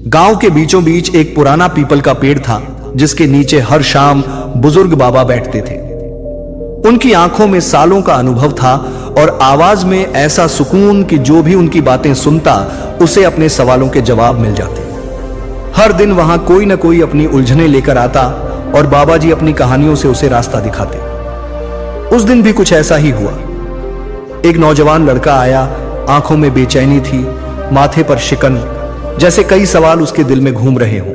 गांव के बीचों बीच एक पुराना पीपल का पेड़ था, जिसके नीचे हर शाम बुजुर्ग बाबा बैठते थे। उनकी आंखों में सालों का अनुभव था और आवाज में ऐसा सुकून कि जो भी उनकी बातें सुनता उसे अपने सवालों के जवाब मिल जाते। हर दिन वहां कोई ना कोई अपनी उलझनें लेकर आता और बाबा जी अपनी कहानियों से उसे रास्ता दिखाते। उस दिन भी कुछ ऐसा ही हुआ। एक नौजवान लड़का आया, आंखों में बेचैनी थी, माथे पर शिकन, जैसे कई सवाल उसके दिल में घूम रहे हों।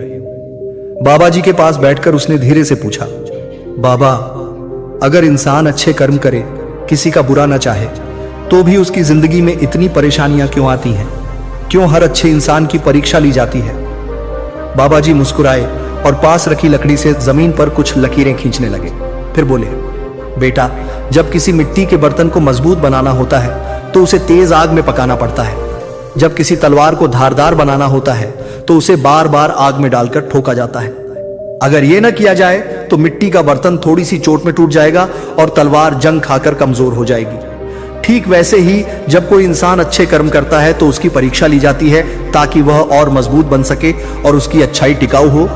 बाबा जी के पास बैठकर उसने धीरे से पूछा, बाबा, अगर इंसान अच्छे कर्म करे, किसी का बुरा ना चाहे, तो भी उसकी जिंदगी में इतनी परेशानियां क्यों आती हैं? क्यों हर अच्छे इंसान की परीक्षा ली जाती है? बाबा जी मुस्कुराए और पास रखी लकड़ी से जमीन पर कुछ लकीरें खींचने लगे। फिर बोले, बेटा, जब किसी मिट्टी के बर्तन को मजबूत बनाना होता है तो उसे तेज आग में पकाना पड़ता है। जब किसी तलवार को धारदार बनाना होता है तो उसे बार बार आग में डालकर ठोका जाता है। अगर यह न किया जाए तो मिट्टी का बर्तन थोड़ी सी चोट में टूट जाएगा और तलवार जंग खाकर कमजोर हो जाएगी। ठीक वैसे ही जब कोई इंसान अच्छे कर्म करता है तो उसकी परीक्षा ली जाती है ताकि वह और मजबूत बन सके और उसकी अच्छाई टिकाऊ हो,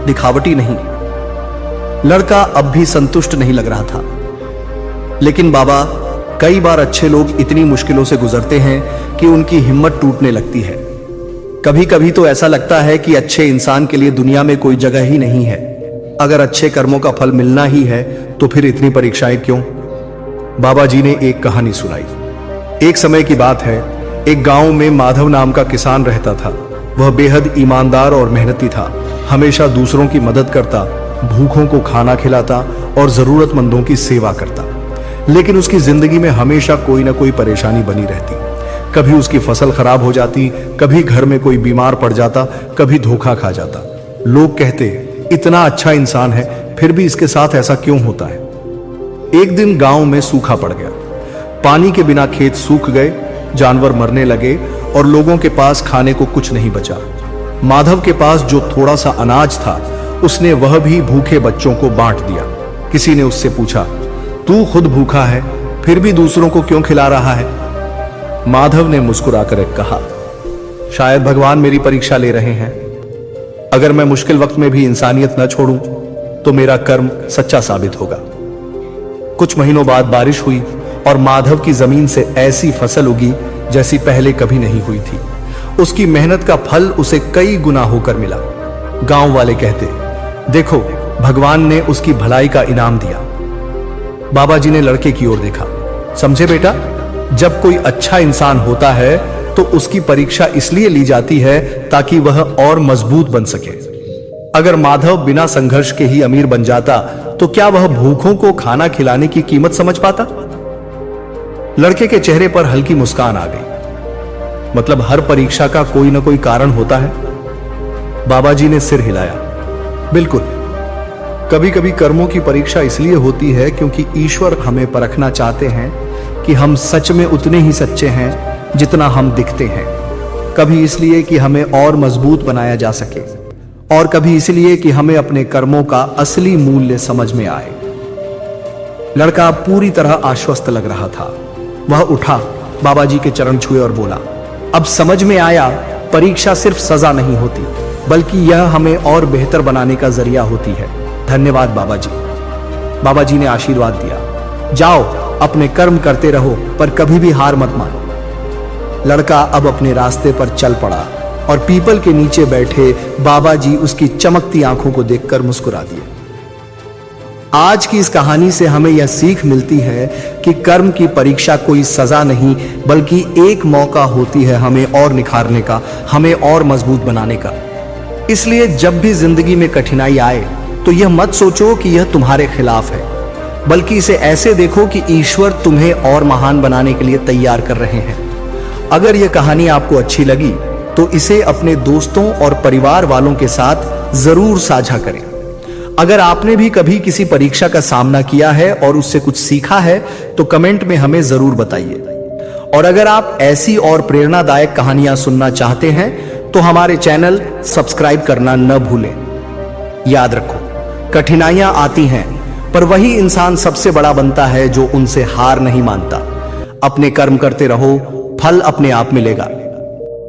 दिखावटी नहीं। लड़का अब भी संतुष्ट नहीं लग रहा था। लेकिन बाबा, कई बार अच्छे लोग इतनी मुश्किलों से गुजरते हैं कि उनकी हिम्मत टूटने लगती है। कभी कभी तो ऐसा लगता है कि अच्छे इंसान के लिए दुनिया में कोई जगह ही नहीं है। अगर अच्छे कर्मों का फल मिलना ही है तो फिर इतनी परीक्षाएं क्यों? बाबा जी ने एक कहानी सुनाई। एक समय की बात है, एक गांव में माधव नाम का किसान रहता था। वह बेहद ईमानदार और मेहनती था। हमेशा दूसरों की मदद करता, भूखों को खाना खिलाता और जरूरतमंदों की सेवा करता। लेकिन उसकी जिंदगी में हमेशा कोई ना कोई परेशानी बनी रहती। कभी उसकी फसल खराब हो जाती, कभी घर में कोई बीमार पड़ जाता, कभी धोखा खा जाता। लोग कहते, इतना अच्छा इंसान है फिर भी इसके साथ ऐसा क्यों होता है? एक दिन गांव में सूखा पड़ गया। पानी के बिना खेत सूख गए, जानवर मरने लगे और लोगों के पास खाने को कुछ नहीं बचा। माधव के पास जो थोड़ा सा अनाज था, उसने वह भी भूखे बच्चों को बांट दिया। किसी ने उससे पूछा, तू खुद भूखा है फिर भी दूसरों को क्यों खिला रहा है? माधव ने मुस्कुराकर कहा, शायद भगवान मेरी परीक्षा ले रहे हैं। अगर मैं मुश्किल वक्त में भी इंसानियत न छोड़ूं तो मेरा कर्म सच्चा साबित होगा। कुछ महीनों बाद बारिश हुई और माधव की जमीन से ऐसी फसल उगी जैसी पहले कभी नहीं हुई थी। उसकी मेहनत का फल उसे कई गुना होकर मिला। गांव वाले कहते, देखो, भगवान ने उसकी भलाई का इनाम दिया। बाबा जी ने लड़के की ओर देखा। समझे बेटा, जब कोई अच्छा इंसान होता है तो उसकी परीक्षा इसलिए ली जाती है ताकि वह और मजबूत बन सके। अगर माधव बिना संघर्ष के ही अमीर बन जाता तो क्या वह भूखों को खाना खिलाने की कीमत समझ पाता? लड़के के चेहरे पर हल्की मुस्कान आ गई। मतलब हर परीक्षा का कोई ना कोई कारण होता है। बाबा जी ने सिर हिलाया। बिल्कुल, कभी कभी कर्मों की परीक्षा इसलिए होती है क्योंकि ईश्वर हमें परखना चाहते हैं कि हम सच में उतने ही सच्चे हैं जितना हम दिखते हैं। कभी इसलिए कि हमें और मजबूत बनाया जा सके और कभी इसलिए कि हमें अपने कर्मों का असली मूल्य समझ में आए। लड़का पूरी तरह आश्वस्त लग रहा था। वह उठा, बाबा जी के चरण छुए और बोला, अब समझ में आया, परीक्षा सिर्फ सजा नहीं होती बल्कि यह हमें और बेहतर बनाने का जरिया होती है। धन्यवाद बाबा जी। बाबा जी ने आशीर्वाद दिया, जाओ अपने कर्म करते रहो पर कभी भी हार मत मानो। लड़का अब अपने रास्ते पर चल पड़ा और पीपल के नीचे बैठे बाबा जी उसकी चमकती आंखों को देखकर मुस्कुरा दिए। आज की इस कहानी से हमें यह सीख मिलती है कि कर्म की परीक्षा कोई सजा नहीं बल्कि एक मौका होती है हमें और निखारने का, हमें और मजबूत बनाने का। इसलिए जब भी जिंदगी में कठिनाई आए तो यह मत सोचो कि यह तुम्हारे खिलाफ है, बल्कि इसे ऐसे देखो कि ईश्वर तुम्हें और महान बनाने के लिए तैयार कर रहे हैं। अगर यह कहानी आपको अच्छी लगी तो इसे अपने दोस्तों और परिवार वालों के साथ जरूर साझा करें। अगर आपने भी कभी किसी परीक्षा का सामना किया है और उससे कुछ सीखा है तो कमेंट में हमें जरूर बताइए। और अगर आप ऐसी और प्रेरणादायक कहानियां सुनना चाहते हैं तो हमारे चैनल सब्सक्राइब करना न भूलें। याद रखो, कठिनाइयां आती हैं पर वही इंसान सबसे बड़ा बनता है जो उनसे हार नहीं मानता। अपने कर्म करते रहो, फल अपने आप मिलेगा।